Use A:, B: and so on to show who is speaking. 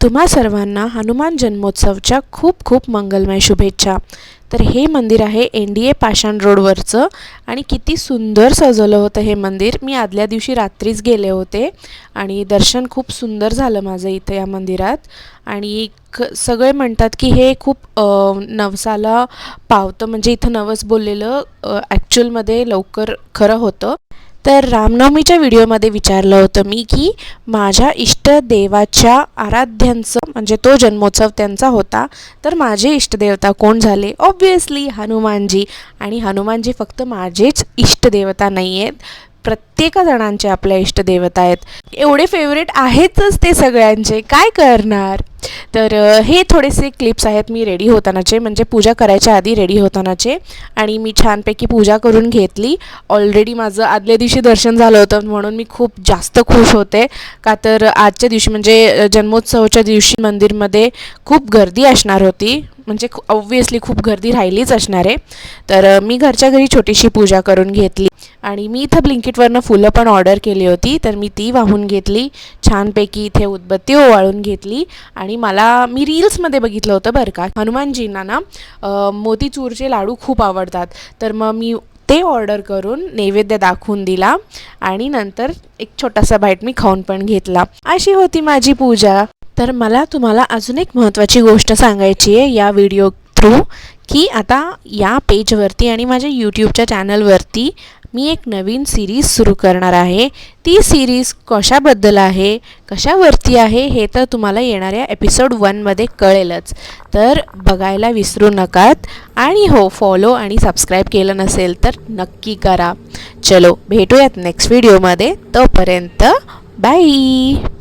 A: तुम्हा सर्वांना हनुमान जन्मोत्सवच्या खूप खूप मंगलमय शुभेच्छा। तर हे मंदिर आहे NDA पाषाण रोडवरचं आणि किती सुंदर सजवलं होतं हे मंदिर। मी आदल्या दिवशी रात्रीच गेले होते आणि दर्शन खूप सुंदर झालं माझं इथे या मंदिरात। आणि सगळे म्हणतात की हे खूप नवसाला पावतं, म्हणजे इथं नवस बोललेलं ॲक्च्युअलमध्ये लवकर खरं होतं। तर रामनवमीच्या व्हिडिओमध्ये विचारलं होतं मी की माझ्या इष्टदेवाच्या आराध्यांचं म्हणजे तो जन्मोत्सव त्यांचा होता, तर माझे इष्टदेवता कोण झाले? ऑब्व्हियसली हनुमानजी। आणि हनुमानजी फक्त माझेच इष्टदेवता नाही आहेत, प्रत्येक जणांचे आपल्या इष्टदेवता आहेत। एवढे फेवरेट आहेतच ते सगळ्यांचे, काय करणार। तर हे थोडेसे क्लिप्स आहेत मी रेडी होतानाचे, म्हणजे पूजा करायच्या आधी रेडी होतानाचे। आणि मी छानपैकी पूजा करून घेतली। ऑलरेडी माझं आदल्या दिवशी दर्शन झालं होतं म्हणून मी खूप जास्त खुश होते, का तर आजच्या दिवशी म्हणजे जन्मोत्सवाच्या दिवशी मंदिरमध्ये खूप गर्दी असणार होती, म्हणजे ऑब्व्हियसली खूप गर्दी राहिलीच असणार आहे। तर मी घरच्या घरी छोटीशी पूजा करून घेतली आणि मी इथं ब्लिंकिटवरनं फुलं पण ऑर्डर केली होती, तर मी ती वाहून घेतली। छानपैकी इथे उदबत्ती ओवाळून घेतली आणि मी रील्समध्ये बघितलं होतं बरं का, हनुमानजींना ना मोतीचूरचे लाडू खूप आवडतात, तर मग मी ते ऑर्डर करून नैवेद्य दाखवून दिला आणि नंतर एक छोटासा बाईट मी खाऊन पण घेतला। अशी होती माझी पूजा। तर मला तुम्हाला अजून एक महत्त्वाची गोष्ट सांगायची आहे या व्हिडिओ थ्रू, की आता या पेजवरती आणि माझ्या यूट्यूबच्या चॅनलवरती मी एक नवीन सिरीज सुरू करणार आहे। ती सिरीज कशाबद्दल आहे, कशावरती आहे हे तर तुम्हाला येणाऱ्या एपिसोड 1मध्ये कळेलच, तर बघायला विसरू नकात। आणि हो, फॉलो आणि सबस्क्राईब केलं नसेल तर नक्की करा। चलो भेटूयात नेक्स्ट व्हिडिओमध्ये, तोपर्यंत बाय।